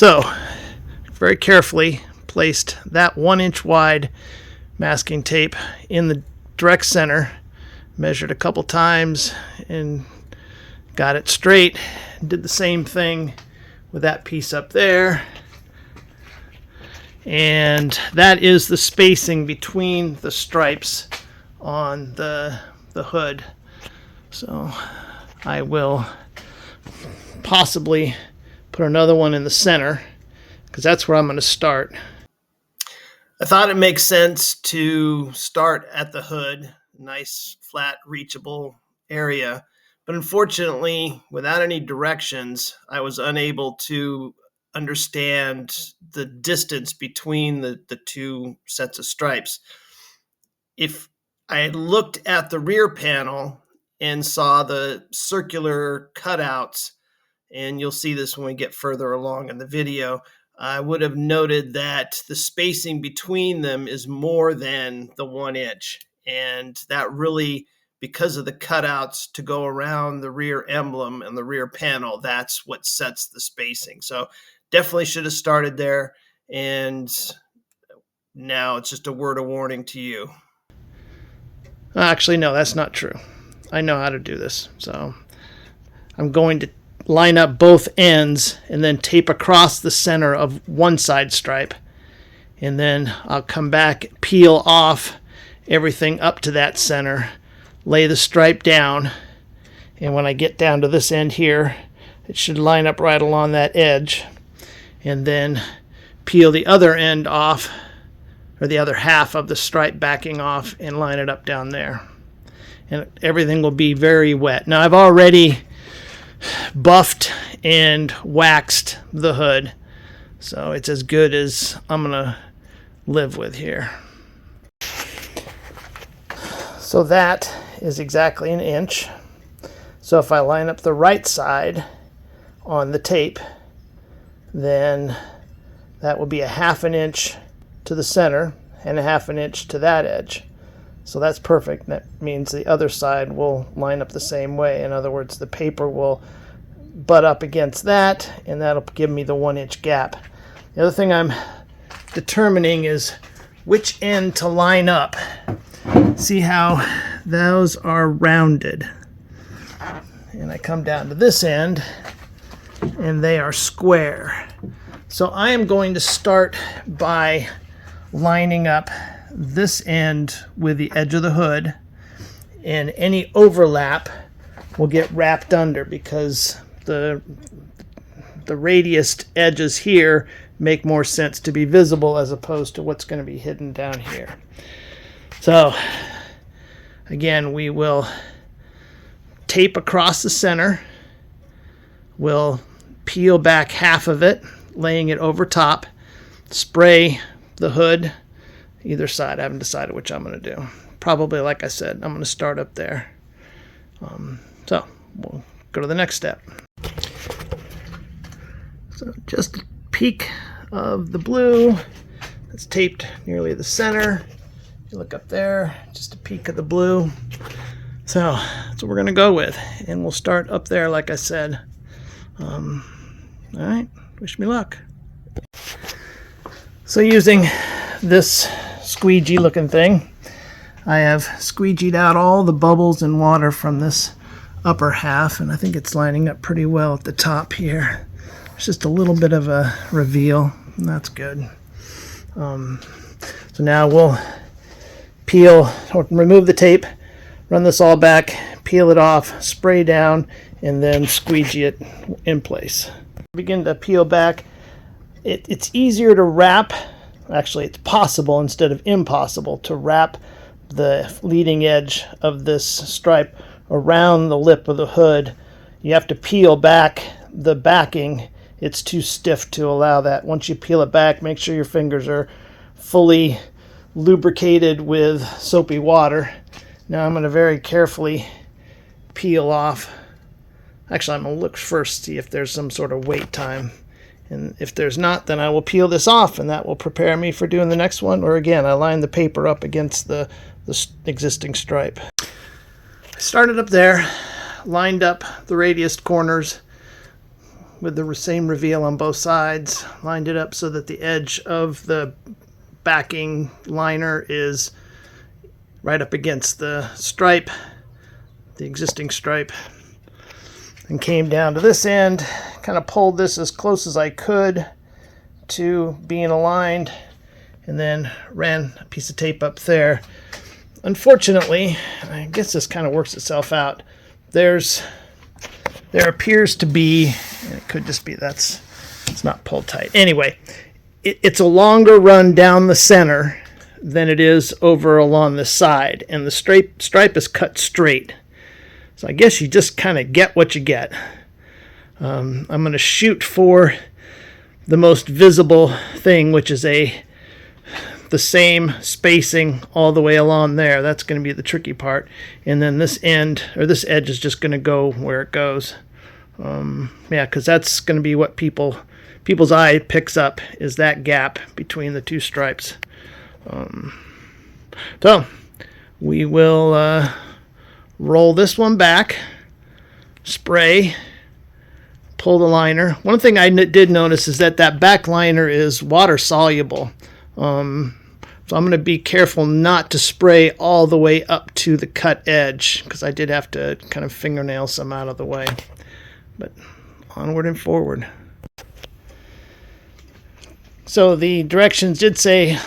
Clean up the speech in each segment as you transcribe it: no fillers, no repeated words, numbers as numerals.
So, very carefully placed that 1-inch wide masking tape in the direct center, measured a couple times and got it straight. Did the same thing with that piece up there. And that is the spacing between the stripes on the hood. So I will possibly put another one in the center, because that's where I'm going to start. I thought it makes sense to start at the hood, nice, flat, reachable area. But unfortunately, without any directions, I was unable to understand the distance between the two sets of stripes. If I had looked at the rear panel and saw the circular cutouts, and you'll see this when we get further along in the video, I would have noted that the spacing between them is more than the 1 inch. And that really, because of the cutouts to go around the rear emblem and the rear panel, that's what sets the spacing. So definitely should have started there. And now it's just a word of warning to you. Actually, no, that's not true. I know how to do this. So I'm going to line up both ends and then tape across the center of one side stripe, and then I'll come back, peel off everything up to that center, lay the stripe down, and when I get down to this end here, it should line up right along that edge, and then peel the other end off, or the other half of the stripe backing off, and line it up down there, and everything will be very wet. Now I've already buffed and waxed the hood, so it's as good as I'm gonna live with here. So that is exactly 1 inch. So if I line up the right side on the tape, then that will be a 1/2 inch to the center and a 1/2 inch to that edge. So that's perfect. That means the other side will line up the same way. In other words, the paper will butt up against that, and that'll give me the 1 inch gap. The other thing I'm determining is which end to line up. See how those are rounded. And I come down to this end, and they are square. So I am going to start by lining up this end with the edge of the hood, and any overlap will get wrapped under, because the radius edges here make more sense to be visible as opposed to what's going to be hidden down here. So again, we will tape across the center. We'll peel back half of it, laying it over top, spray the hood either side. I haven't decided which I'm going to do. Probably, like I said, I'm going to start up there. So we'll go to the next step. So just a peek of the blue. It's taped nearly the center. You look up there, just a peek of the blue. So that's what we're going to go with. And we'll start up there, like I said. All right, wish me luck. So using this squeegee looking thing, I have squeegeed out all the bubbles and water from this upper half, and I think it's lining up pretty well at the top here. There's just a little bit of a reveal, and that's good. So now we'll peel or remove the tape, run this all back, peel it off, spray down, and then squeegee it in place. Begin to peel back. It's easier to wrap, actually it's possible instead of impossible, to wrap the leading edge of this stripe around the lip of the hood. You have to peel back the backing. It's too stiff to allow that. Once you peel it back, make sure your fingers are fully lubricated with soapy water. Now I'm going to very carefully peel off. Actually, I'm going to look first, see if there's some sort of wait time. And if there's not, then I will peel this off, and that will prepare me for doing the next one. Or again, I line the paper up against the existing stripe. I started up there, lined up the radius corners, with the same reveal on both sides. Lined it up so that the edge of the backing liner is right up against the stripe, the existing stripe. And came down to this end, kind of pulled this as close as I could to being aligned, and then ran a piece of tape up there. Unfortunately, I guess this kind of works itself out. There appears to be, and it could just be it's not pulled tight. Anyway, it's a longer run down the center than it is over along the side, and the stripe is cut straight. So I guess you just kind of get what you get. I'm going to shoot for the most visible thing, which is the same spacing all the way along there. That's going to be the tricky part. And then this end, or this edge, is just going to go where it goes. Yeah, because that's going to be what people's eye picks up, is that gap between the two stripes. So we will roll this one back, spray, pull the liner. One thing I did notice is that back liner is water soluble. So I'm going to be careful not to spray all the way up to the cut edge, because I did have to kind of fingernail some out of the way. But onward and forward. So the directions did say,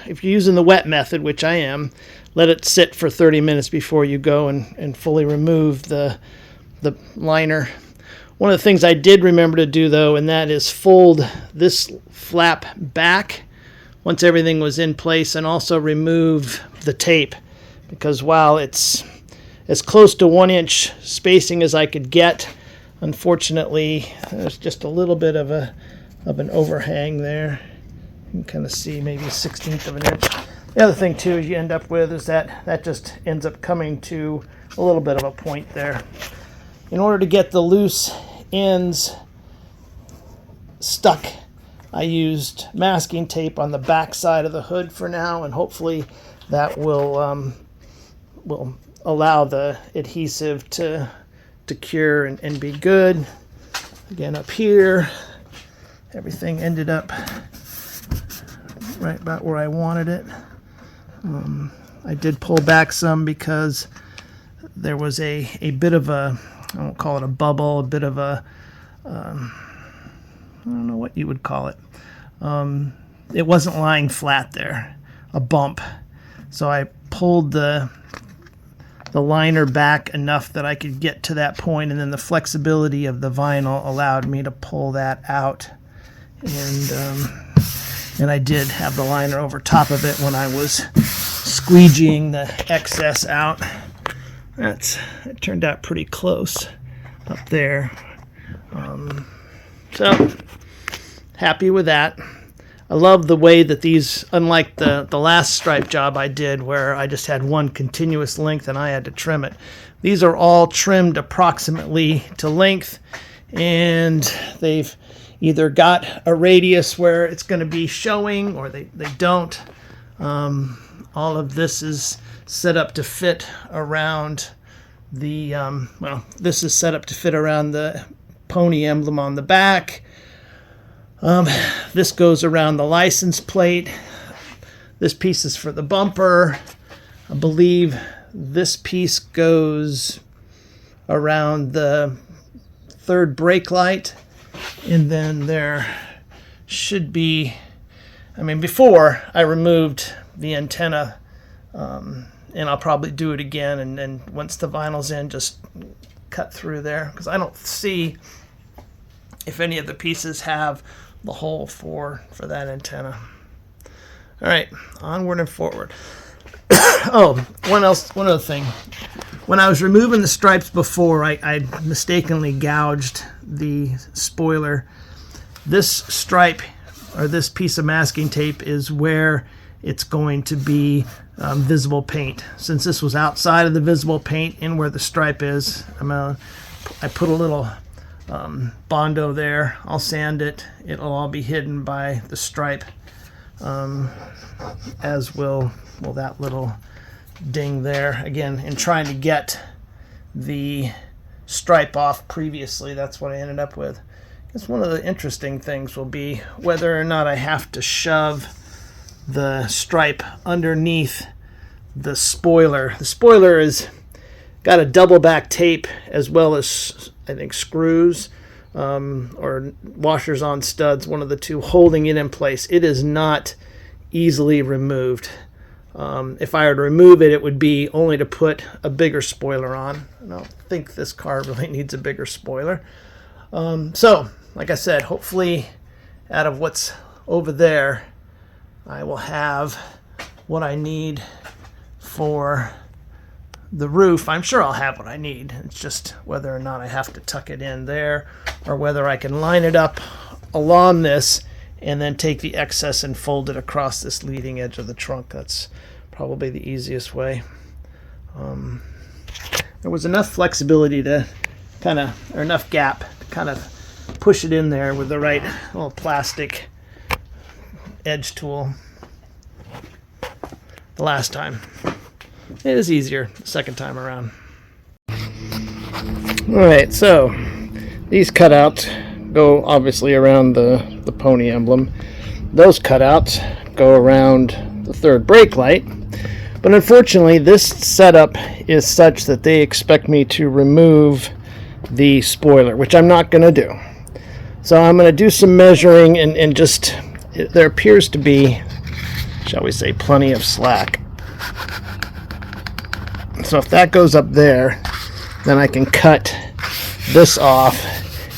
if you're using the wet method, which I am, let it sit for 30 minutes before you go and fully remove the liner. One of the things I did remember to do, though, and that is fold this flap back once everything was in place, and also remove the tape, because while it's as close to 1-inch spacing as I could get, unfortunately there's just a little bit of an overhang there. You can kind of see maybe 1/16 of an inch. The other thing too you end up with is that just ends up coming to a little bit of a point there. In order to get the loose ends stuck, I used masking tape on the back side of the hood for now, and hopefully that will allow the adhesive to cure and be good. Again, up here, everything ended up right about where I wanted it. I did pull back some because there was a bit of a, I won't call it a bubble, a bit of a, I don't know what you would call it. It wasn't lying flat there, a bump. So I pulled the liner back enough that I could get to that point, and then the flexibility of the vinyl allowed me to pull that out. And I did have the liner over top of it when I was squeegeeing the excess out. It turned out pretty close up there. So happy with that. I love the way that these, unlike the last stripe job I did where I just had one continuous length and I had to trim it, these are all trimmed approximately to length, and they've either got a radius where it's going to be showing, or they don't. All of this is set up to fit around the, this is set up to fit around the pony emblem on the back. This goes around the license plate. This piece is for the bumper. I believe this piece goes around the third brake light. And then there should be, before I removed the antenna, and I'll probably do it again, and then once the vinyl's in, just cut through there, because I don't see if any of the pieces have the hole for that antenna. All right, onward and forward. One other thing. When I was removing the stripes before, I mistakenly gouged the spoiler. This stripe, or this piece of masking tape, is where it's going to be visible paint. Since this was outside of the visible paint and where the stripe is, I put a little Bondo there. I'll sand it. It'll all be hidden by the stripe, as will that little ding there. Again, in trying to get the stripe off previously, that's what I ended up with. guess one of the interesting things will be whether or not I have to shove the stripe underneath the spoiler. The spoiler is got a double back tape as well as, I think, screws or washers on studs, one of the two, holding it in place. It is not easily removed. If I were to remove it, it would be only to put a bigger spoiler on. I don't think this car really needs a bigger spoiler. So, like I said, hopefully out of what's over there, I will have what I need for the roof. I'm sure I'll have what I need. It's just whether or not I have to tuck it in there or whether I can line it up along this and then take the excess and fold it across this leading edge of the trunk. That's probably the easiest way. There was enough flexibility to or enough gap to kind of push it in there with the right little plastic edge tool the last time. It was easier the second time around. Alright, so these cutouts go obviously around the pony emblem. Those cutouts go around the third brake light. But unfortunately, this setup is such that they expect me to remove the spoiler, which I'm not going to do. So I'm going to do some measuring and just, there appears to be, shall we say, plenty of slack. So if that goes up there, then I can cut this off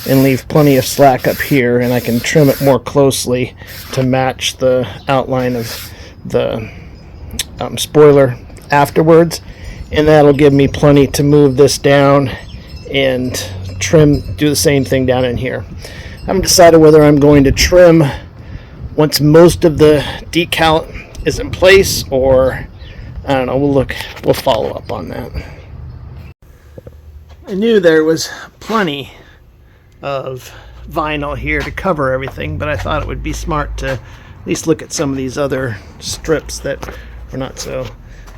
and leave plenty of slack up here, and I can trim it more closely to match the outline of the spoiler afterwards, and that'll give me plenty to move this down and trim, do the same thing down in here. I haven't decided whether I'm going to trim once most of the decal is in place, or I don't know, we'll follow up on that. I knew there was plenty of vinyl here to cover everything, but I thought it would be smart to at least look at some of these other strips that were not so.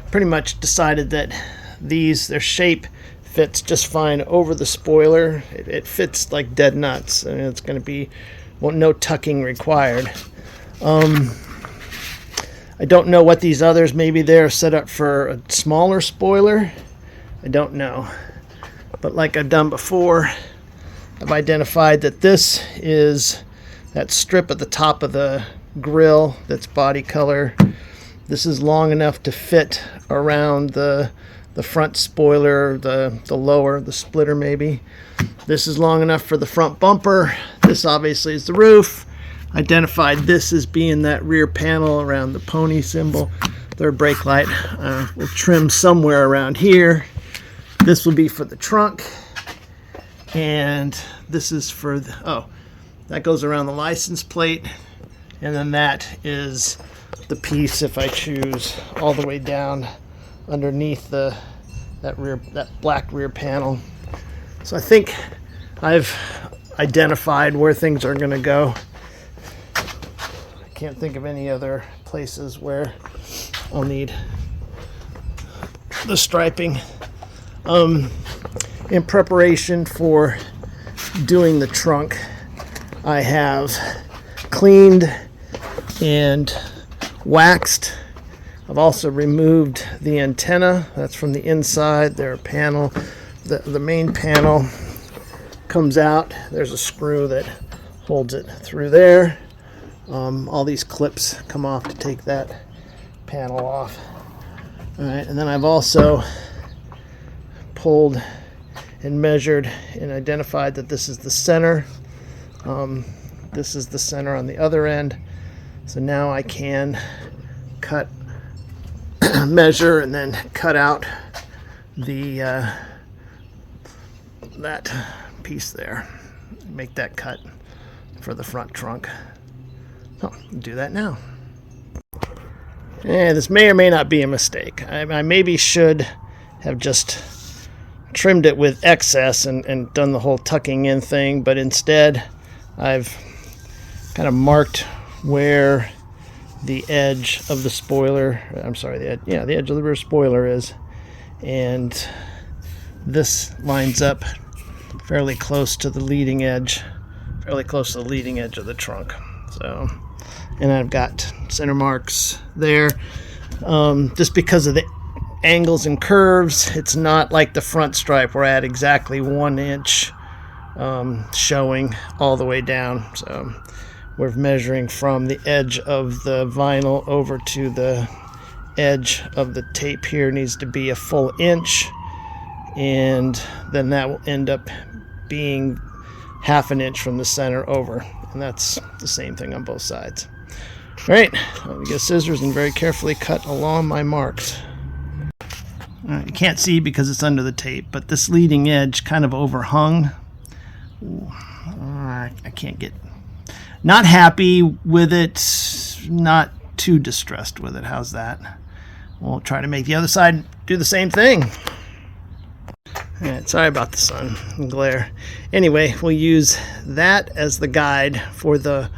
Pretty much decided that their shape fits just fine over the spoiler. It fits like dead nuts, and it's going to be no tucking required. I don't know what these others, maybe they're set up for a smaller spoiler. I don't know. But like I've done before, I've identified that this is that strip at the top of the grill that's body color. This is long enough to fit around the front spoiler, the lower, the splitter maybe. This is long enough for the front bumper. This obviously is the roof. Identified this as being that rear panel around the pony symbol. Third brake light. We'll trim somewhere around here. This will be for the trunk. And this is for the, that goes around the license plate. And then that is the piece, if I choose, all the way down underneath that black rear panel. So I think I've identified where things are going to go. Can't think of any other places where I'll need the striping. In preparation for doing the trunk, I have cleaned and waxed. I've also removed the antenna. That's from the inside. Their panel, the main panel comes out. There's a screw that holds it through there. All these clips come off to take that panel off. All right, and then I've also pulled and measured and identified that this is the center. This is the center on the other end. So now I can cut, measure, and then cut out the that piece there. Make that cut for the front trunk. So I'll do that now. And this may or may not be a mistake. I maybe should have just trimmed it with excess and done the whole tucking in thing, but instead I've kind of marked where the edge of the spoiler, the edge of the rear spoiler is, and this lines up fairly close to the leading edge fairly close to the leading edge of the trunk. So, and I've got center marks there. Just because of the angles and curves, it's not like the front stripe where I had exactly 1 inch showing all the way down. So we're measuring from the edge of the vinyl over to the edge of the tape here needs to be a full inch, and then that will end up being 1/2 inch from the center over, and that's the same thing on both sides. All right, let me get scissors and very carefully cut along my marks. All right, you can't see because it's under the tape, but this leading edge kind of overhung. I can't get, not happy with it, not too distressed with it. How's that? We'll try to make the other side do the same thing. All right, sorry about the sun and glare. Anyway, we'll use that as the guide for the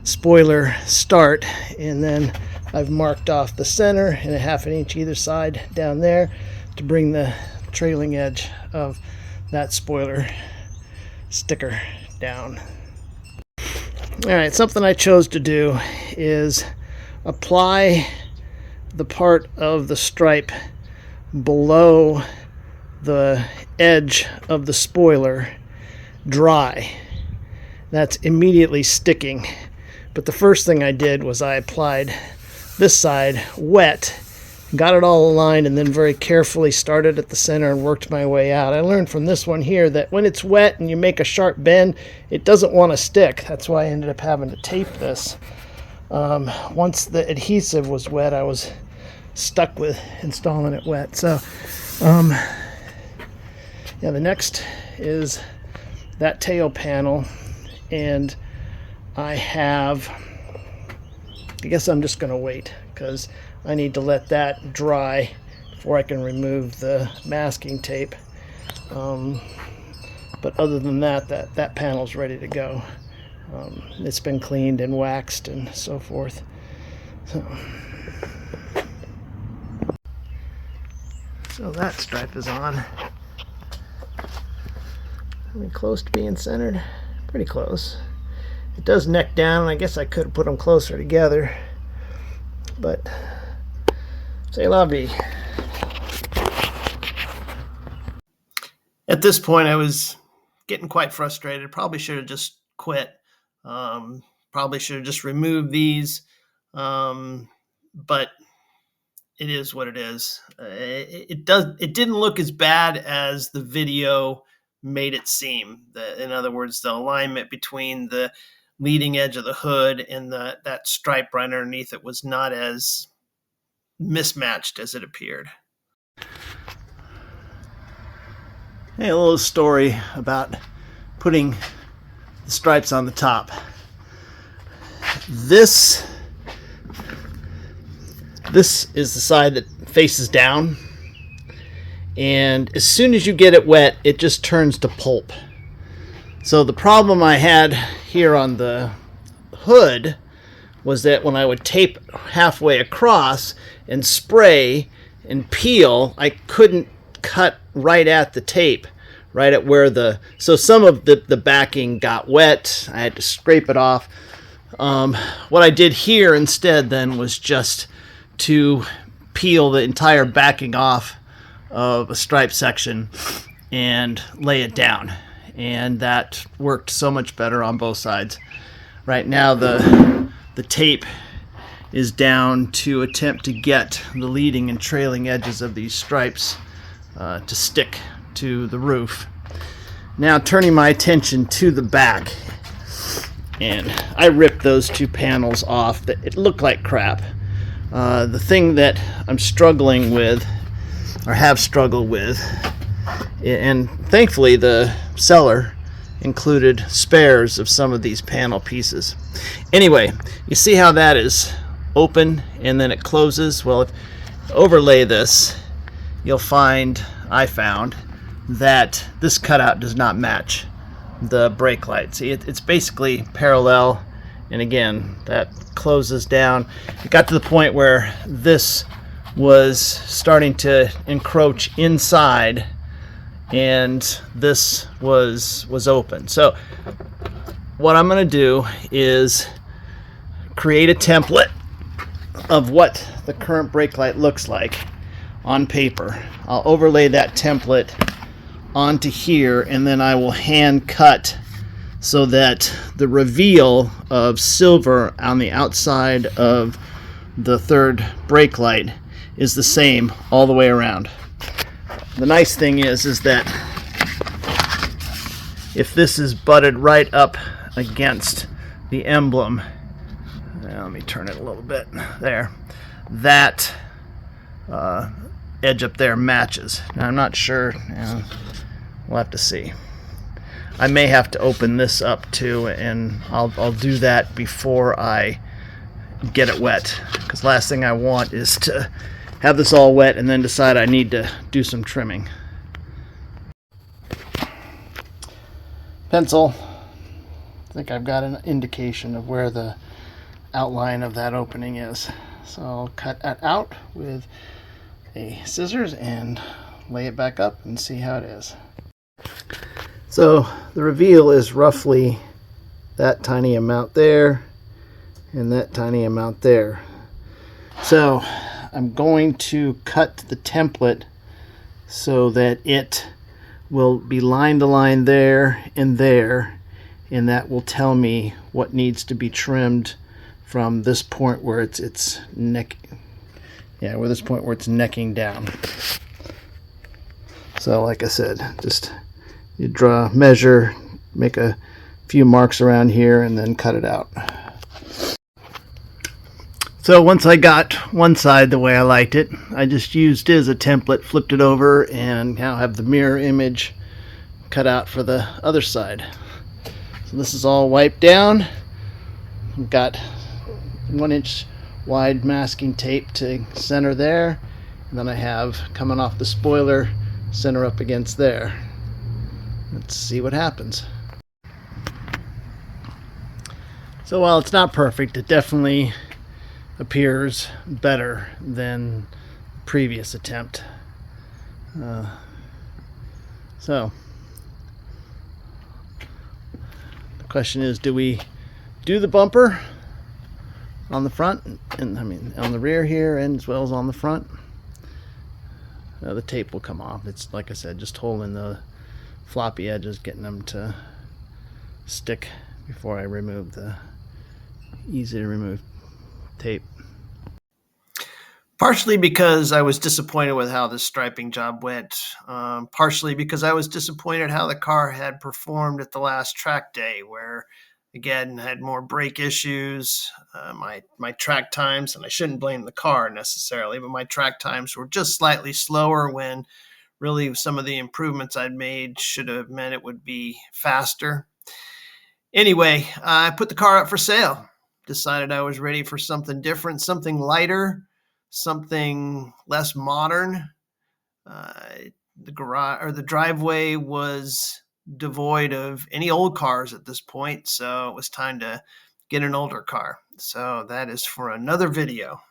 spoiler start, and then I've marked off the center and 1/2 inch either side down there to bring the trailing edge of that spoiler sticker down. All right, something I chose to do is apply the part of the stripe below the edge of the spoiler dry. That's immediately sticking. But the first thing I did was I applied this side wet, got it all aligned, and then very carefully started at the center and worked my way out. I learned from this one here that when it's wet and you make a sharp bend, it doesn't want to stick. That's why I ended up having to tape this. Once the adhesive was wet, I was stuck with installing it wet. So yeah, the next is that tail panel, and I guess I'm just going to wait because I need to let that dry before I can remove the masking tape. But other than that, that panel's ready to go. It's been cleaned and waxed and so forth. So that stripe is on. Are we close to being centered? Pretty close. It does neck down, and I guess I could have put them closer together, but c'est la vie. At this point, I was getting quite frustrated. Probably should have just quit. Probably should have just removed these, but it is what it is. It didn't look as bad as the video made it seem. In other words, the alignment between the leading edge of the hood and that stripe right underneath it was not as mismatched as it appeared. Hey, a little story about putting the stripes on the top. This is the side that faces down, and as soon as you get it wet, it just turns to pulp. So the problem I had here on the hood was that when I would tape halfway across and spray and peel, I couldn't cut right at the tape, right at where so some of the backing got wet. I had to scrape it off. What I did here instead then was just to peel the entire backing off of a stripe section and lay it down, and that worked so much better on both sides. Right now the tape is down to attempt to get the leading and trailing edges of these stripes to stick to the roof. Now turning my attention to the back, and I ripped those two panels off. That it looked like crap. The thing that I'm struggling with, or have struggled with, and thankfully the seller included spares of some of these panel pieces. Anyway, you see how that is open and then it closes? Well, if you overlay this, you'll find, I found, that this cutout does not match the brake light. See, it's basically parallel, and again, that closes down. It got to the point where this was starting to encroach inside, and this was open. So what I'm going to do is create a template of what the current brake light looks like on paper. I'll overlay that template onto here, and then I will hand cut so that the reveal of silver on the outside of the third brake light is the same all the way around. The nice thing is that if this is butted right up against the emblem, let me turn it a little bit there, that edge up there matches. Now I'm not sure, we'll have to see. I may have to open this up too, and I'll do that before I get it wet, because last thing I want is to have this all wet and then decide I need to do some trimming. Pencil. I think I've got an indication of where the outline of that opening is. So I'll cut that out with a scissors and lay it back up and see how it is. So the reveal is roughly that tiny amount there and that tiny amount there. So I'm going to cut the template so that it will be line to line there, and that will tell me what needs to be trimmed from this point where it's where this point where it's necking down. So like I said, just you draw, measure, make a few marks around here, and then cut it out. So once I got one side the way I liked it, I just used it as a template, flipped it over, and now have the mirror image cut out for the other side. So this is all wiped down. I've got 1 inch wide masking tape to center there, and then I have, coming off the spoiler, center up against there. Let's see what happens. So while it's not perfect, it definitely appears better than the previous attempt. So the question is, do we do the bumper on the front, and on the rear here, and as well as on the front? The tape will come off. It's, like I said, just holding the floppy edges, getting them to stick before I remove the easy to remove tape. Partially because I was disappointed with how the striping job went. Partially because I was disappointed how the car had performed at the last track day, where again had more brake issues. My track times, and I shouldn't blame the car necessarily, but my track times were just slightly slower, when really some of the improvements I'd made should have meant it would be faster. Anyway, I put the car up for sale. Decided I was ready for something different, something lighter, something less modern. The garage, or the driveway, was devoid of any old cars at this point, so it was time to get an older car. So that is for another video.